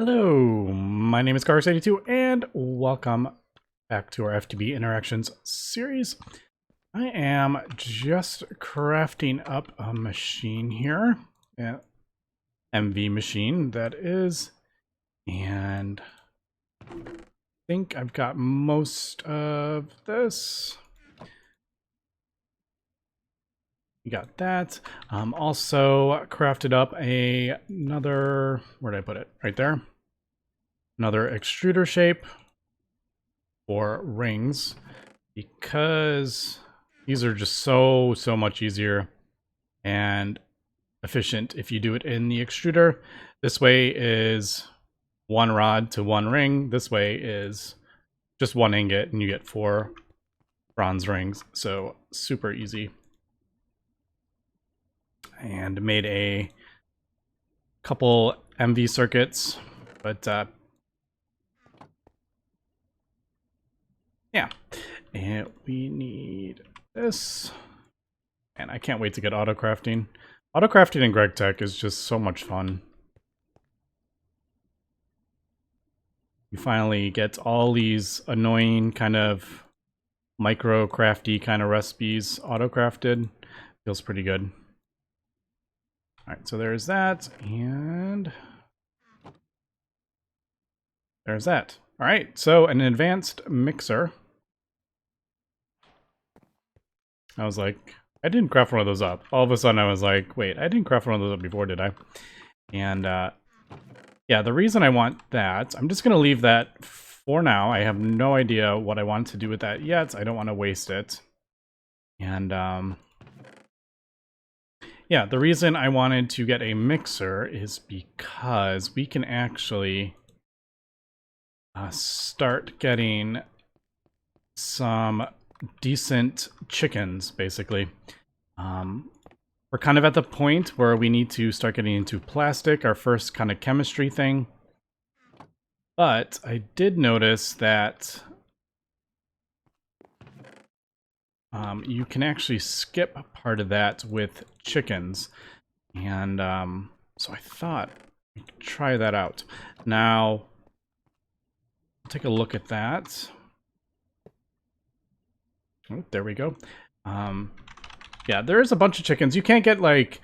Hello, my name is Cars82 and welcome back to our FTB Interactions series. I am just crafting up a machine here, an MV machine that is, and I think I've got most of this. We got that. Also crafted up another, where did I put it? Right there. Another extruder shape for rings, because these are just so much easier and efficient if you do it in the extruder. This way is one rod to one ring. This way is just one ingot and you get 4 bronze rings. So super easy. And made a couple MV circuits, but yeah, and we need this, and I can't wait to get auto crafting. Auto crafting in Gregtech is just so much fun. You finally get all these annoying kind of micro crafty kind of recipes auto crafted. Feels pretty good. All right, so there's that, and there's that. All right, so an advanced mixer. I was like, I didn't craft one of those up. All of a sudden I was like, wait, I didn't craft one of those up before, did I? And yeah, the reason I want that, I'm just going to leave that for now. I have no idea what I want to do with that yet. I don't want to waste it. And yeah, the reason I wanted to get a mixer is because we can actually start getting some decent chickens, basically. We're kind of at the point where we need to start getting into plastic, our first kind of chemistry thing. But I did notice that you can actually skip part of that with chickens. And so I thought we could try that out. Now, take a look at that. Oh, there we go. Yeah, there's a bunch of chickens. You can't get like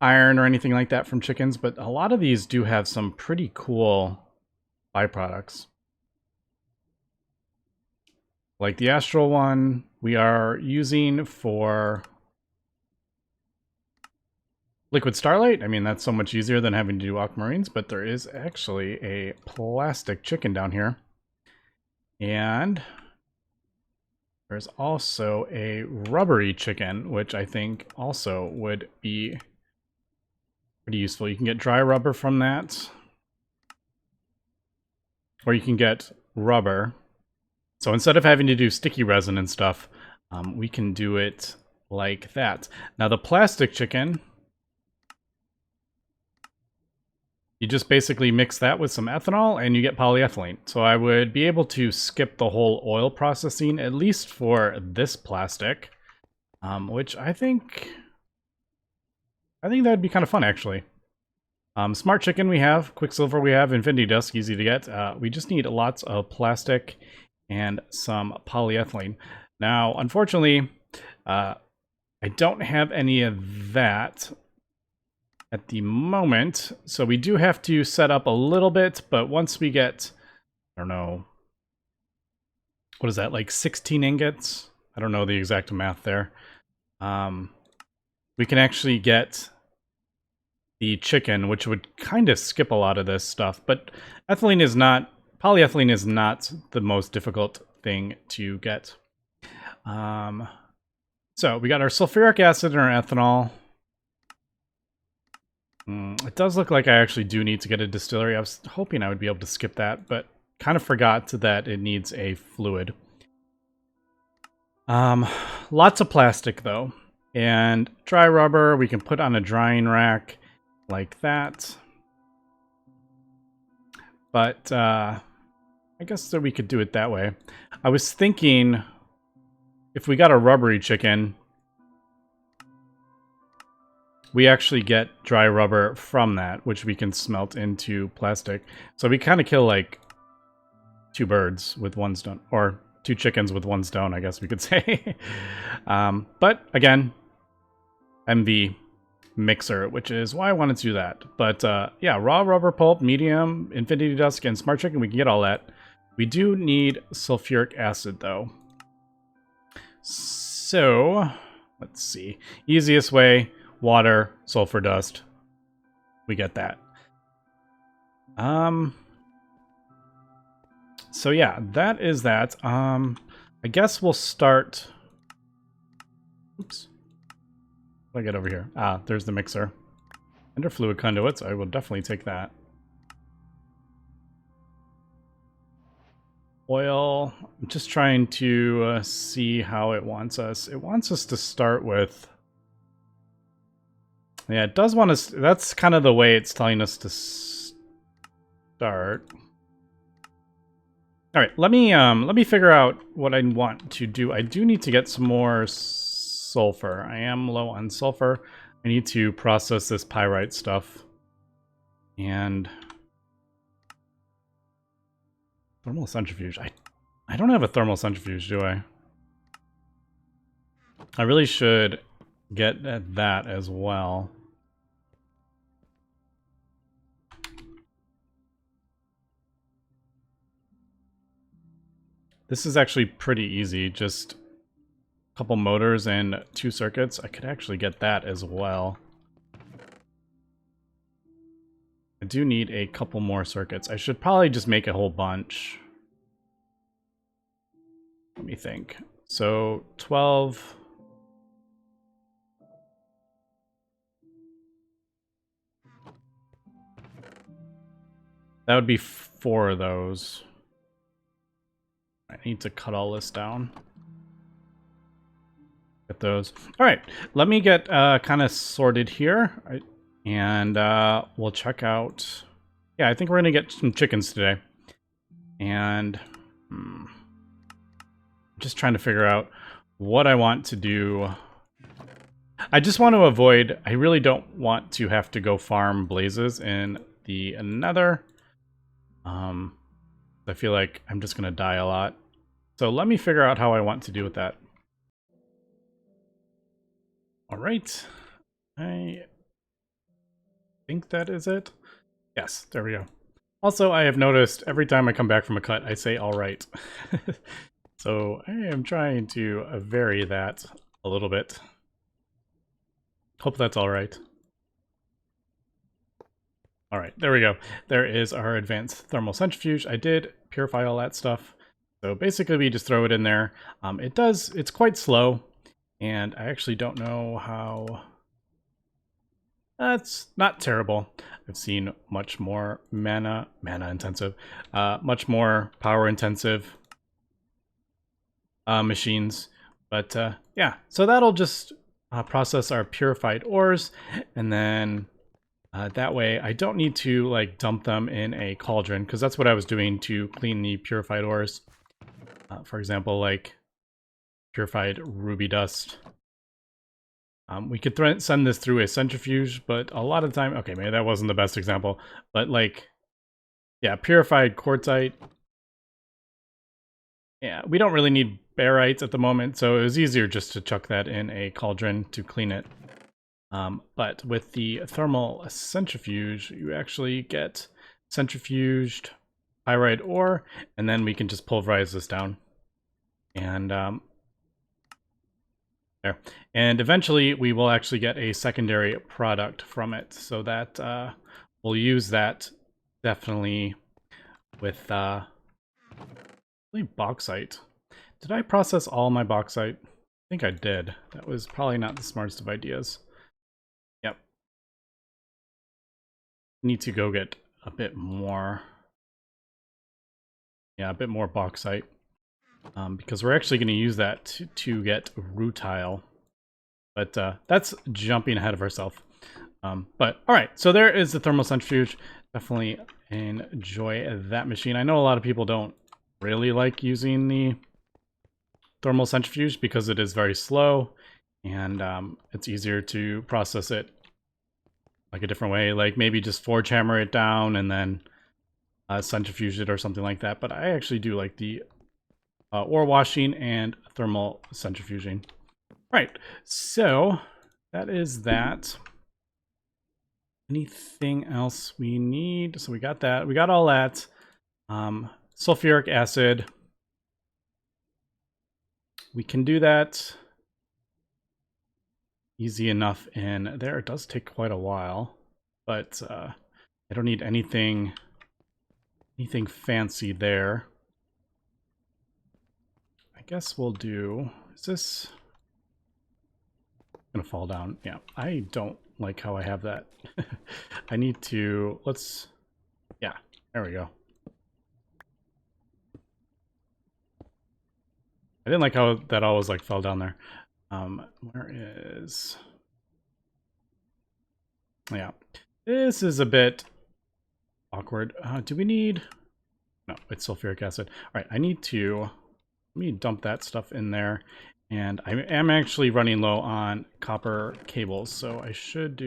iron or anything like that from chickens, but a lot of these do have some pretty cool byproducts. Like the astral one we are using for liquid starlight. I mean, that's so much easier than having to do aquamarines, but there is actually a plastic chicken down here. And there's also a rubbery chicken, which I think also would be pretty useful. You can get dry rubber from that, or you can get rubber. So instead of having to do sticky resin and stuff, we can do it like that. Now the plastic chicken, you just basically mix that with some ethanol and you get polyethylene. So I would be able to skip the whole oil processing, at least for this plastic, which I think that'd be kind of fun, actually. Smart chicken we have, quicksilver we have, infinity dust, easy to get. We just need lots of plastic and some polyethylene. Now, unfortunately, I don't have any of that at the moment, so we do have to set up a little bit, but once we get, I don't know, what is that, like 16 ingots? I don't know the exact math there. We can actually get the chicken, which would kind of skip a lot of this stuff, but polyethylene is not the most difficult thing to get. So we got our sulfuric acid and our ethanol. It does look like I actually do need to get a distillery. I was hoping I would be able to skip that, but kind of forgot that it needs a fluid. Lots of plastic though, and dry rubber we can put on a drying rack like that. But I guess that we could do it that way. I was thinking if we got a rubbery chicken, we actually get dry rubber from that, which we can smelt into plastic. So we kind of kill like 2 birds with 1 stone, or 2 chickens with 1 stone, I guess we could say. But again, MV mixer, which is why I wanted to do that. But yeah, raw rubber pulp, medium, infinity dusk, and smart chicken, we can get all that. We do need sulfuric acid though. So let's see. Easiest way, water, sulfur dust. We get that. So yeah, that is that. I guess we'll start. Oops. What do I get over here? Ah, there's the mixer. Ender fluid conduits. I will definitely take that. Oil. I'm just trying to see how it wants us. It wants us to start with. Yeah, it does want us. That's kind of the way it's telling us to start. All right, let me figure out what I want to do. I do need to get some more sulfur. I am low on sulfur. I need to process this pyrite stuff. And thermal centrifuge. I don't have a thermal centrifuge, do I? I really should get at that as well. This is actually pretty easy, just a couple motors and 2 circuits. I could actually get that as well. I do need a couple more circuits. I should probably just make a whole bunch. Let me think. So 12. That would be 4 of those. I need to cut all this down. Get those. All right, let me get kind of sorted here, and we'll check out. Yeah, I think we're gonna get some chickens today, and just trying to figure out what I want to do. I just want to avoid. I really don't want to have to go farm blazes in the Nether. I feel like I'm just gonna die a lot. So let me figure out how I want to do with that. All right. I think that is it. Yes, there we go. Also, I have noticed every time I come back from a cut, I say all right. So I am trying to vary that a little bit. Hope that's all right. All right, there we go. There is our advanced thermal centrifuge. I did purify all that stuff. So basically we just throw it in there. It's quite slow, and I actually don't know how. That's not terrible. I've seen much more mana intensive, much more power intensive machines. But yeah, so that'll just process our purified ores, and then that way I don't need to like dump them in a cauldron, because that's what I was doing to clean the purified ores. For example, like purified ruby dust. We could send this through a centrifuge, but a lot of the time, okay, maybe that wasn't the best example, but like, yeah, purified quartzite. Yeah, we don't really need barite at the moment, so it was easier just to chuck that in a cauldron to clean it. But with the thermal centrifuge, you actually get centrifuged pyrite ore, and then we can just pulverize this down. And there. And eventually we will actually get a secondary product from it, so that we'll use that definitely with bauxite. Did I process all my bauxite? I think I did. That was probably not the smartest of ideas. Yep. Need to go get a bit more. Yeah, a bit more bauxite. Because we're actually going to use that to get rutile. But that's jumping ahead of ourselves. But all right, so there is the thermal centrifuge. Definitely enjoy that machine. I know a lot of people don't really like using the thermal centrifuge because it is very slow, and it's easier to process it like a different way, like maybe just forge hammer it down and then centrifuge it or something like that. But I actually do like the ore washing and thermal centrifuging. Right, so that is that. Anything else we need? So we got that. We got all that. Sulfuric acid. We can do that easy enough in there. It does take quite a while, but I don't need anything fancy there. I guess we'll do, is this gonna fall down? Yeah, I don't like how I have that. I need to, yeah, there we go. I didn't like how that always like fell down there. Where is, yeah, this is a bit awkward. Do we need, no, it's sulfuric acid. All right, let me dump that stuff in there. And I am actually running low on copper cables, so I should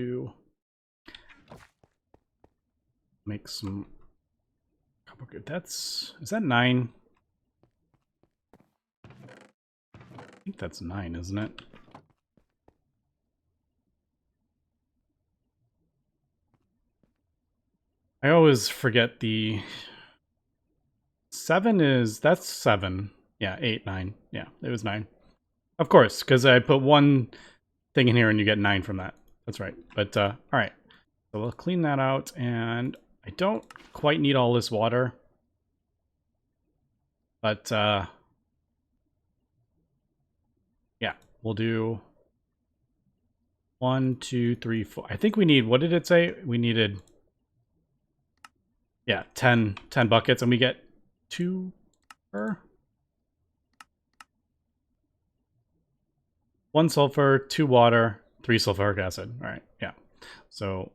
make some copper. Is that 9? I think that's 9, isn't it? I always forget the 7 that's 7. Yeah, 8, 9. Yeah, it was 9. Of course, because I put one thing in here and you get 9 from that. That's right. But, all right. So we'll clean that out, and I don't quite need all this water. But, yeah, we'll do 1, 2, 3, 4. I think we need, what did it say? We needed, yeah, 10 buckets, and we get 2 per. 1 sulfur, 2 water, 3 sulfuric acid. All right, yeah. So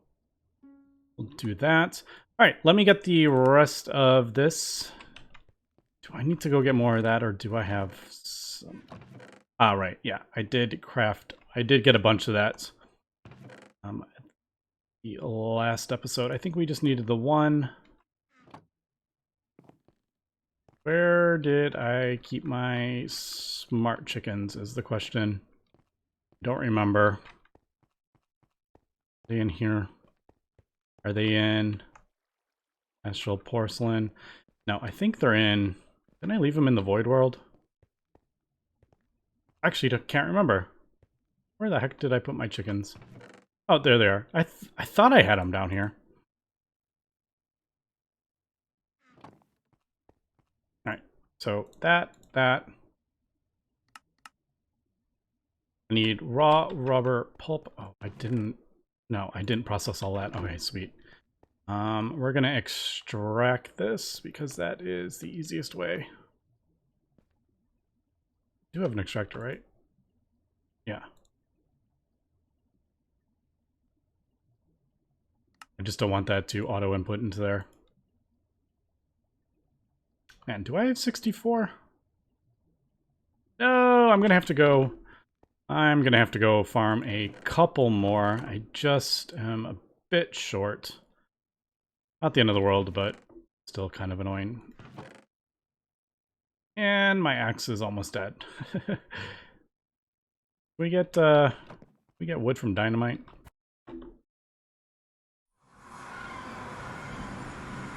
we'll do that. All right, let me get the rest of this. Do I need to go get more of that, or do I have some? Ah, right, yeah. I did get a bunch of that. The last episode, I think we just needed the one. Where did I keep my smart chickens is the question. Don't remember. Are they in here? Are they in Astral Porcelain? No, I think they're in... Didn't I leave them in the Void World? Actually, can't remember. Where the heck did I put my chickens? Oh, there they are. I thought I had them down here. Alright, so that... I need raw rubber pulp. Oh, I didn't process all that. Okay, sweet. We're gonna extract this because that is the easiest way. I do have an extractor, right? Yeah. I just don't want that to auto input into there. And do I have 64? No, I'm gonna have to go farm a couple more. I just am a bit short. Not the end of the world, but still kind of annoying. And my axe is almost dead. we get wood from dynamite.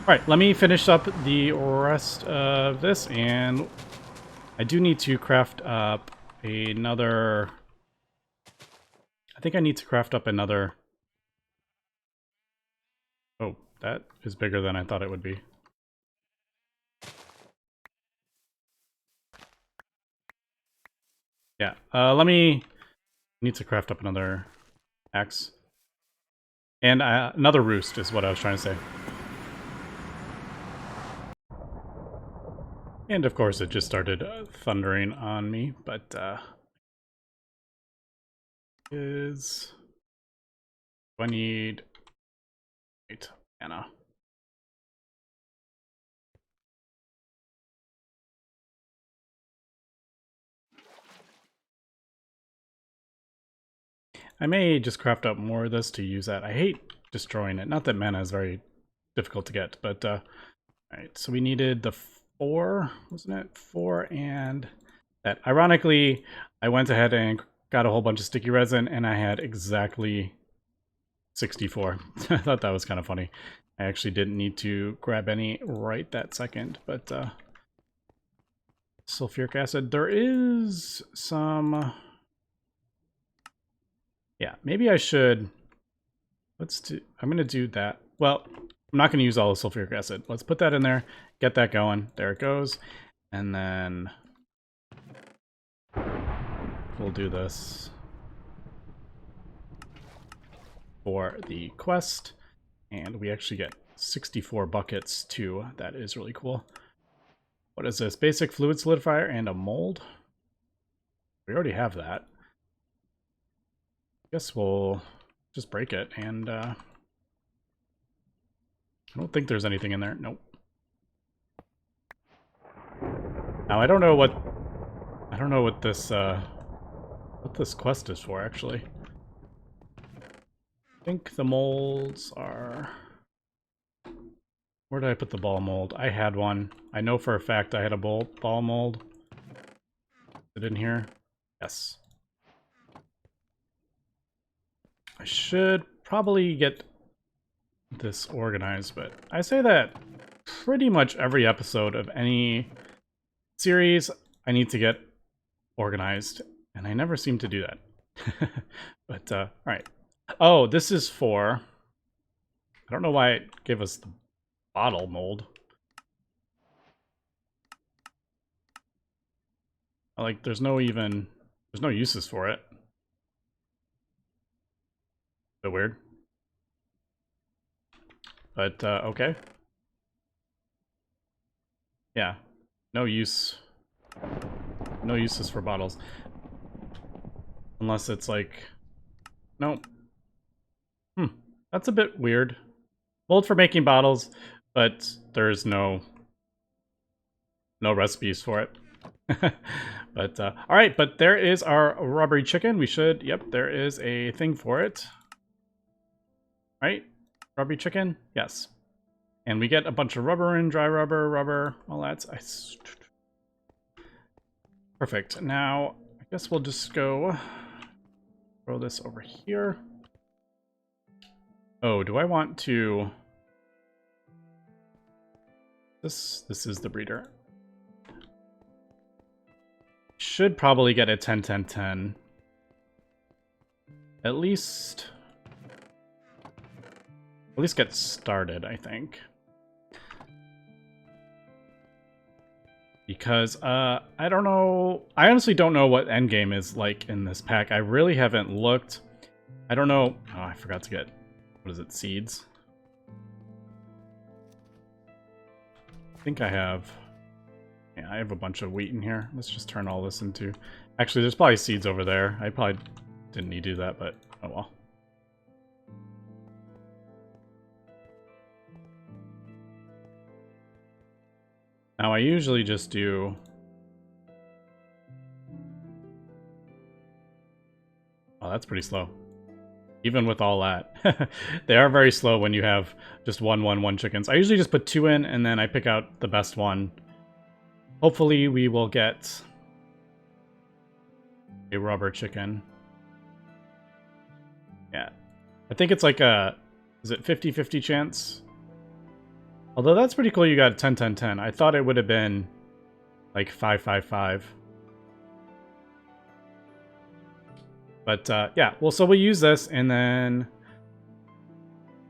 Alright, let me finish up the rest of this, and I do need to craft up another... I think I need to craft up another... Oh, that is bigger than I thought it would be. Yeah, need to craft up another axe. And another roost is what I was trying to say. And of course it just started thundering on me, but do I need 8 mana? I may just craft up more of this to use that. I hate destroying it. Not that mana is very difficult to get, but all right. So we needed the 4, wasn't it? 4 and that. Ironically, I went ahead and got a whole bunch of sticky resin, and I had exactly 64. I thought that was kind of funny. I actually didn't need to grab any right that second, but sulfuric acid. There is some. Yeah, maybe I should. Let's do. I'm gonna do that. Well, I'm not gonna use all the sulfuric acid. Let's put that in there. Get that going. There it goes, and then we'll do this for the quest, and we actually get 64 buckets too. That is really cool. What is this? Basic fluid solidifier and a mold. We already have that. Guess we'll just break it, and I don't think there's anything in there. Nope. Now I don't know what this quest is for, actually. I think the molds are. Where did I put the ball mold? I had one. I know for a fact I had a ball mold. Is it in here? Yes. I should probably get this organized, but I say that pretty much every episode of any series I need to get organized, and I never seem to do that. But, alright. Oh, this is for. I don't know why it gave us the bottle mold. Like, there's no uses for it. So weird. But, okay. Yeah. No use. No uses for bottles. Unless it's like. Nope. That's a bit weird. Mold for making bottles, but there's no recipes for it. But all right, but there is our rubbery chicken. We should. Yep, there is a thing for it. Right, rubbery chicken. Yes, and we get a bunch of rubber and dry rubber. Well, that's perfect. Now I guess we'll just go throw this over here. Oh, do I want to? This is the breeder. Should probably get a 10-10-10. At least get started, I think. Because I don't know. I honestly don't know what endgame is like in this pack. I really haven't looked. I don't know. Oh, I forgot to get. What is it? Seeds? I think I have. Yeah, I have a bunch of wheat in here. Let's just turn all this into. Actually, there's probably seeds over there. I probably didn't need to do that, but oh well. Now I usually just do. Oh, that's pretty slow. Even with all that. They are very slow when you have just one chickens. I usually just put 2 in, and then I pick out the best one. Hopefully we will get a rubber chicken. Yeah. I think it's like a... Is it 50-50 chance? Although that's pretty cool you got 10-10-10. I thought it would have been like 5-5-5. But yeah, well, so we'll use this, and then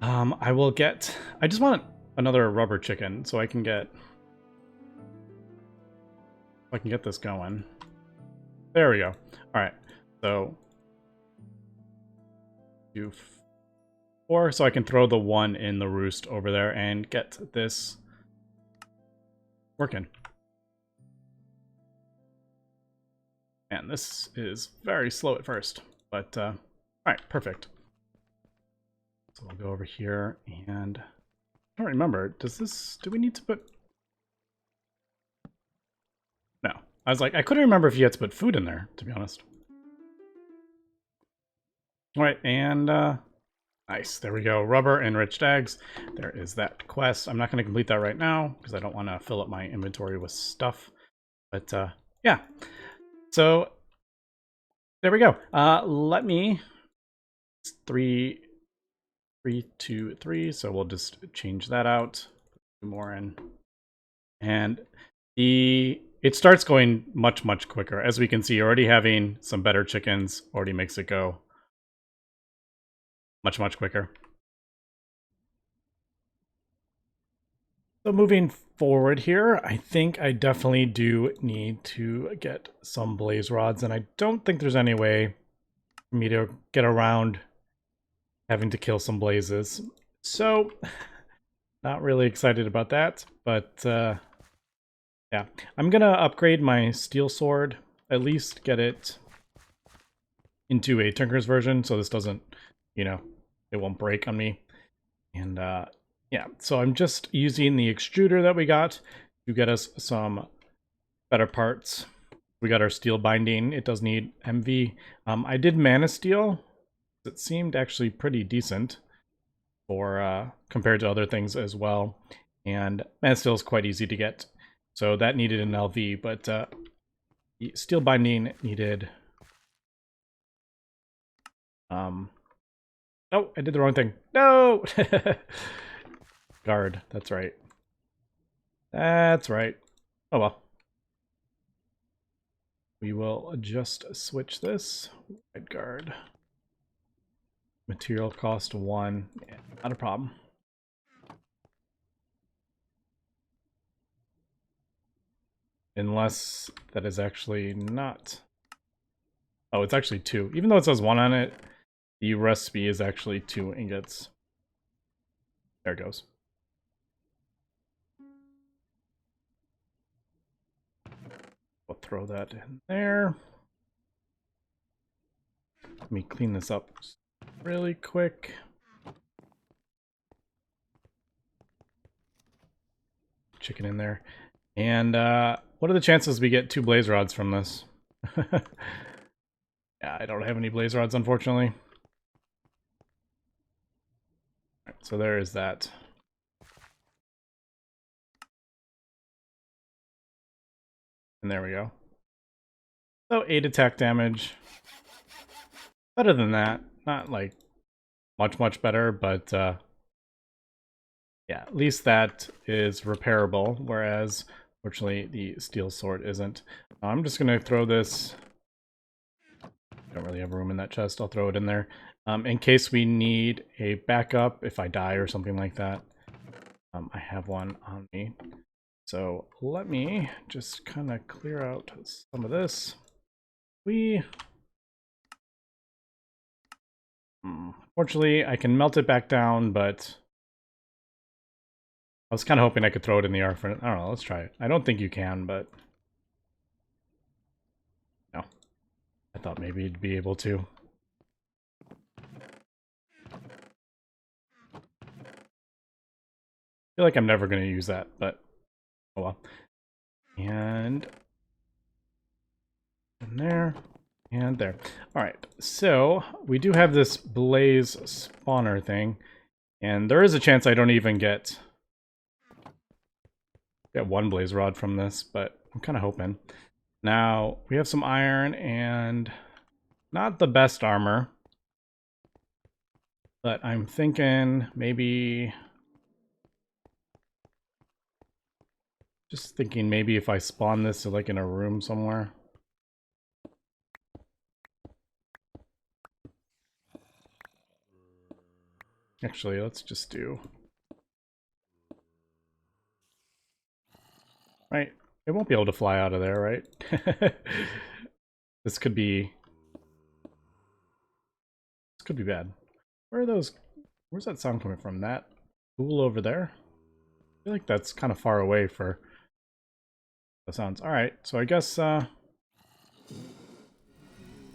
I will get. I just want another rubber chicken, so I can get this going. There we go. All right, so do 4, so I can throw the 1 in the roost over there and get this working. And this is very slow at first, but all right, perfect. So I'll go over here, and I don't remember. Do we need to put? No, I was like, I couldn't remember if you had to put food in there, to be honest. All right, and Nice. There we go. Rubber enriched eggs. There is that quest. I'm not going to complete that right now because I don't want to fill up my inventory with stuff. But yeah. So there we go. Let me 3, 3, 2, 3. So we'll just change that out. Put 2 more in. And it starts going much quicker. As we can see, already having some better chickens already makes it go much quicker. So moving forward here, I think I definitely do need to get some blaze rods, and I don't think there's any way for me to get around having to kill some blazes. So, not really excited about that, but yeah. I'm gonna upgrade my steel sword, at least get it into a Tinker's version, so this doesn't, you know, it won't break on me. And yeah, so I'm just using the extruder that we got to get us some better parts. We got our steel binding. It does need MV. I did mana steel. It seemed actually pretty decent for compared to other things as well. And mana steel is quite easy to get. So that needed an LV, but the steel binding needed... Oh, I did the wrong thing. No! Guard, that's right. That's right. Oh well. We will just switch this. Red guard. Material cost 1. Yeah, not a problem. Unless that is actually not... Oh, it's actually 2. Even though it says 1 on it, the recipe is actually 2 ingots. There it goes. We'll throw that in there. Let me clean this up really quick. Chicken in there. And what are the chances we get 2 blaze rods from this? Yeah, I don't have any blaze rods, unfortunately. Right, so there is that. And there we go. So 8 attack damage. Better than that. Not like much better, but yeah, at least that is repairable, whereas fortunately the steel sword isn't. I'm just gonna throw this. Don't really have room in that chest. I'll throw it in there in case we need a backup if I die or something like that. I have one on me. So let me just kind of clear out some of this. Fortunately, I can melt it back down, but I was kind of hoping I could throw it in the air for it. I don't know, let's try it. I don't think you can, but no. I thought maybe you'd be able to. I feel like I'm never going to use that, but oh well. And in there, and there. Alright, so we do have this blaze spawner thing, and there is a chance I don't even get 1 blaze rod from this, but I'm kind of hoping. Now, we have some iron and not the best armor, but I'm thinking maybe... Just thinking maybe if I spawn this like in a room somewhere. Actually, let's just do... Right, it won't be able to fly out of there, right? This could be... This could be bad. Where are those... Where's that sound coming from? That pool over there? I feel like that's kind of far away for the sounds. Alright, so I guess... There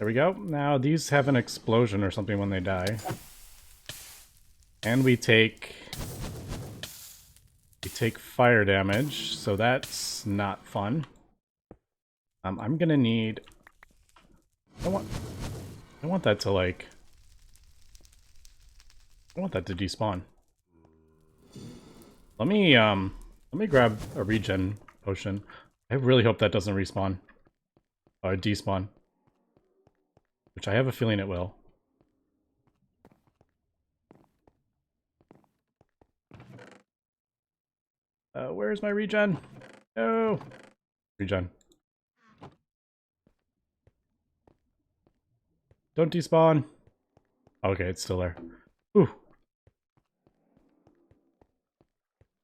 we go. Now, these have an explosion or something when they die. And we take fire damage, so that's not fun. I'm gonna need... I want that to, like... I want that to despawn. Let me grab a regen potion. I really hope that doesn't respawn. Or despawn. Which I have a feeling it will. Where's my regen? No! Regen. Don't despawn. Okay, it's still there. Ooh.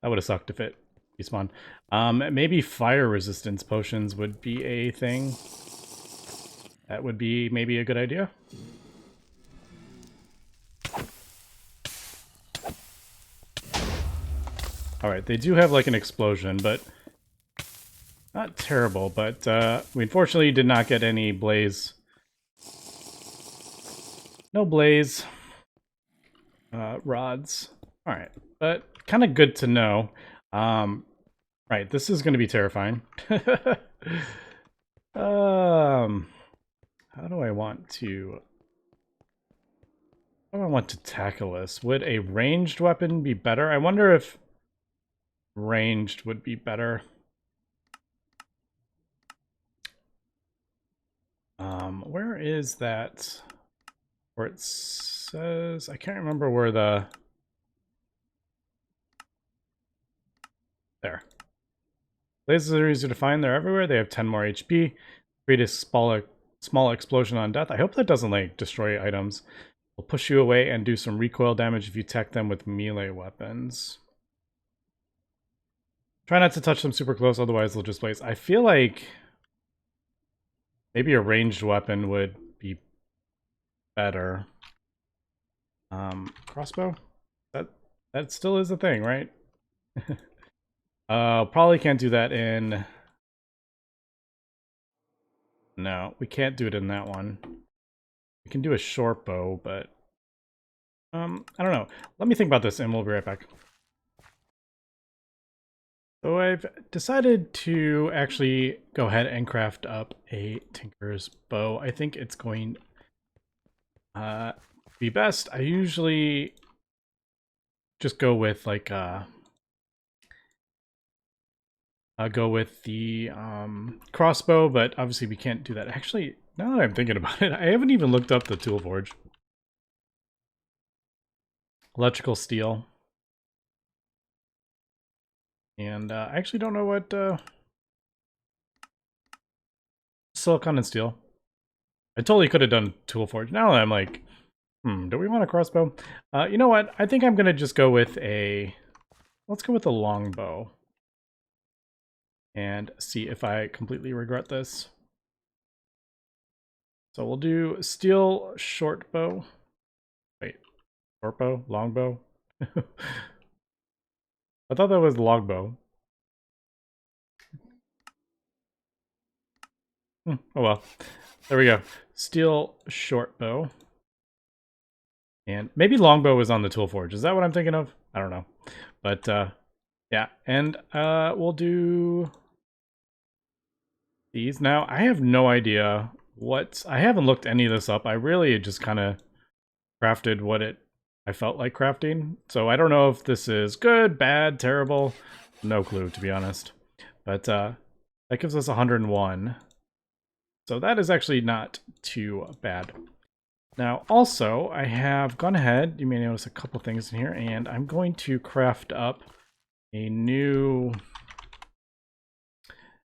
That would have sucked if it despawned. Maybe fire resistance potions would be a thing. That would be maybe a good idea. Alright, they do have like an explosion, but not terrible, but we unfortunately did not get any blaze. No blaze rods. Alright, but kind of good to know. Right, this is going to be terrifying. How do I want to... How do I want to tackle this? Would a ranged weapon be better? I wonder if ranged would be better. Where is that? Where it says... I can't remember where the... There. Lasers are easy to find. They're everywhere. They have 10 more HP. Create a small explosion on death. I hope that doesn't, like, destroy items. Will push you away and do some recoil damage if you attack them with melee weapons. Try not to touch them super close, otherwise they'll just blaze. I feel like maybe a ranged weapon would be better. Crossbow? That still is a thing, right? Probably can't do that in... No, we can't do it in that one. We can do a short bow, but... I don't know. Let me think about this and we'll be right back. So I've decided to actually go ahead and craft up a Tinker's Bow. I think it's going to be best. I usually just go with like I'll go with the crossbow, but obviously we can't do that. Actually, now that I'm thinking about it, I haven't even looked up the tool forge. Electrical steel. And I actually don't know what silicon and steel. I totally could have done tool forge. Now I'm like, do we want a crossbow? You know what? I think I'm gonna just go with a... Let's go with a longbow. And see if I completely regret this. So we'll do steel short bow. Wait, short bow? Longbow? I thought that was longbow. Oh well. There we go. Steel short bow. And maybe longbow is on the tool forge. Is that what I'm thinking of? I don't know. But yeah, and we'll do these. Now, I have no idea what... I haven't looked any of this up. I really just kind of crafted what I felt like crafting. So I don't know if this is good, bad, terrible. No clue, to be honest. But that gives us 101. So that is actually not too bad. Now, also, I have gone ahead, you may notice a couple things in here, and I'm going to craft up a new,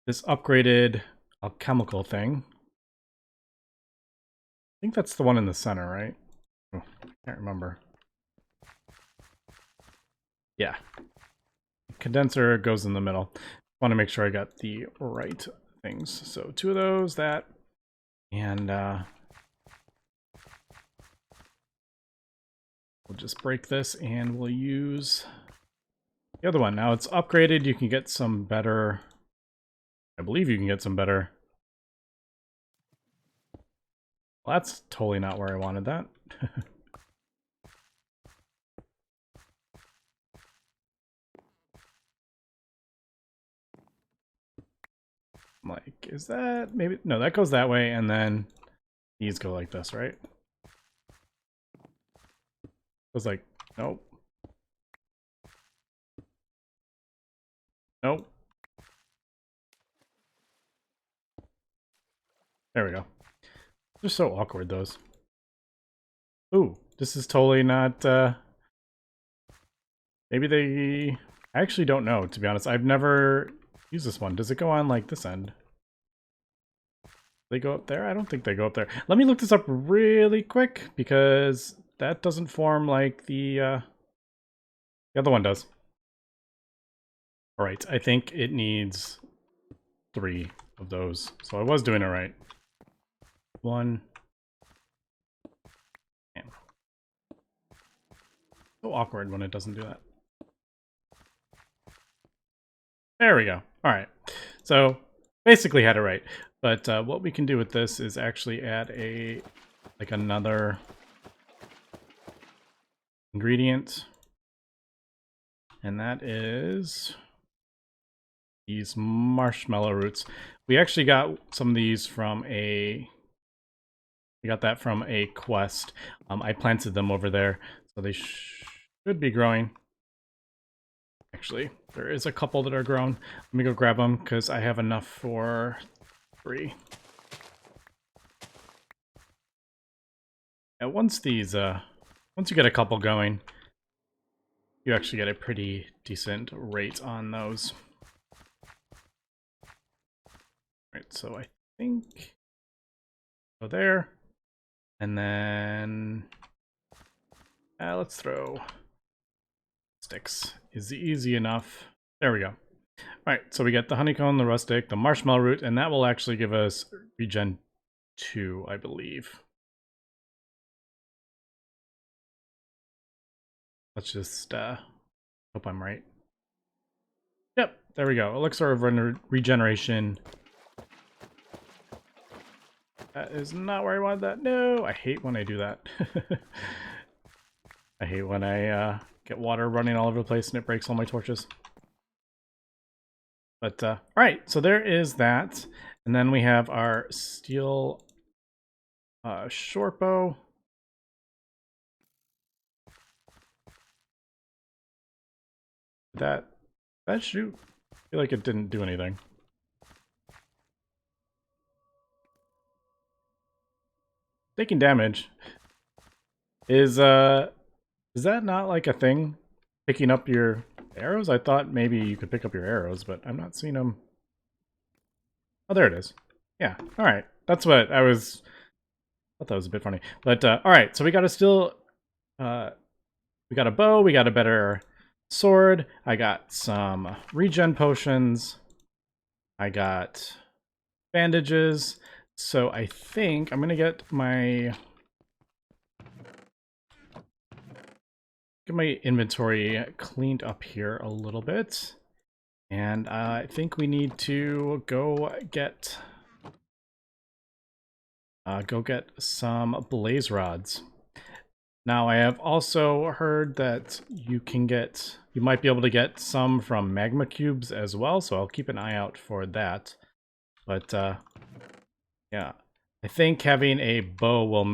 this upgraded alchemical thing. I think that's the one in the center, right? Oh, I can't remember. Yeah. Condenser goes in the middle. I want to make sure I got the right things. So 2 of those, that, and we'll just break this and we'll use the other one. Now it's upgraded. You can get some better... I believe you can get some better... Well, that's totally not where I wanted that. Like, is that... maybe... No, that goes that way, and then these go like this, right? Goes like Nope. Nope. There we go. They're so awkward, those. Ooh, this is totally not, maybe they... I actually don't know, to be honest. I've never used this one. Does it go on, like, this end? They go up there? I don't think they go up there. Let me look this up really quick, because that doesn't form like the other one does. Alright, I think it needs 3 of those. So I was doing it right. 1. Damn. So awkward when it doesn't do that. There we go. Alright. So basically had it right. But what we can do with this is actually add another ingredient. And that is these marshmallow roots. We actually got some of these from we got that from a quest. I planted them over there, so they should be growing. Actually, there is a couple that are grown. Let me go grab them, because I have enough for 3. Yeah, once you get a couple going, you actually get a pretty decent rate on those. Right, so I think go there, and then let's throw sticks. Is easy enough. There we go. All right, so we get the honeycomb, the rustic, the marshmallow root, and that will actually give us regen 2, I believe. Let's just hope I'm right. Yep, there we go. Elixir of regeneration. That is not where I wanted that. No, I hate when I do that. I hate when I get water running all over the place and it breaks all my torches. But, alright, so there is that. And then we have our steel short bow. That shoot? I feel like it didn't do anything. Taking damage. Is that not like a thing? Picking up your arrows? I thought maybe you could pick up your arrows, but I'm not seeing them. Oh, there it is. Yeah, alright. That's what I was... I thought that was a bit funny. But, alright, so we got a steel... we got a bow, we got a better sword, I got some regen potions, I got bandages, so I think I'm gonna get my inventory cleaned up here a little bit, and I think we need to go get some blaze rods. Now, I have also heard that you might be able to get some from magma cubes as well, so I'll keep an eye out for that. But, yeah, I think having a bow will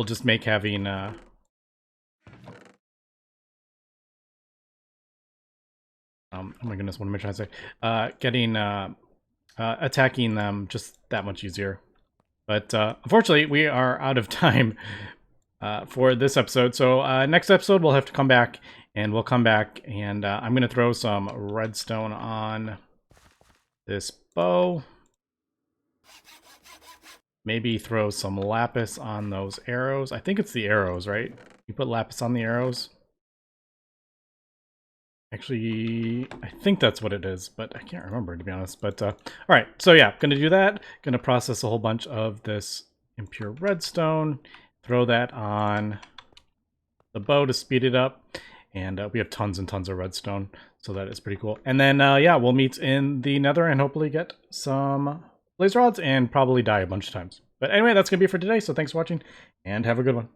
just make having, oh my goodness, what am I trying to say? Attacking them just that much easier. But unfortunately, we are out of time for this episode. So next episode, we'll have to come back, and I'm going to throw some redstone on this bow. Maybe throw some lapis on those arrows. I think it's the arrows, right? You put lapis on the arrows. Actually, I think that's what it is, but I can't remember, to be honest. But, all right, so yeah, gonna do that. Gonna process a whole bunch of this impure redstone, throw that on the bow to speed it up, and we have tons and tons of redstone, so that is pretty cool. And then, yeah, we'll meet in the Nether and hopefully get some blaze rods and probably die a bunch of times. But anyway, that's gonna be it for today, so thanks for watching, and have a good one.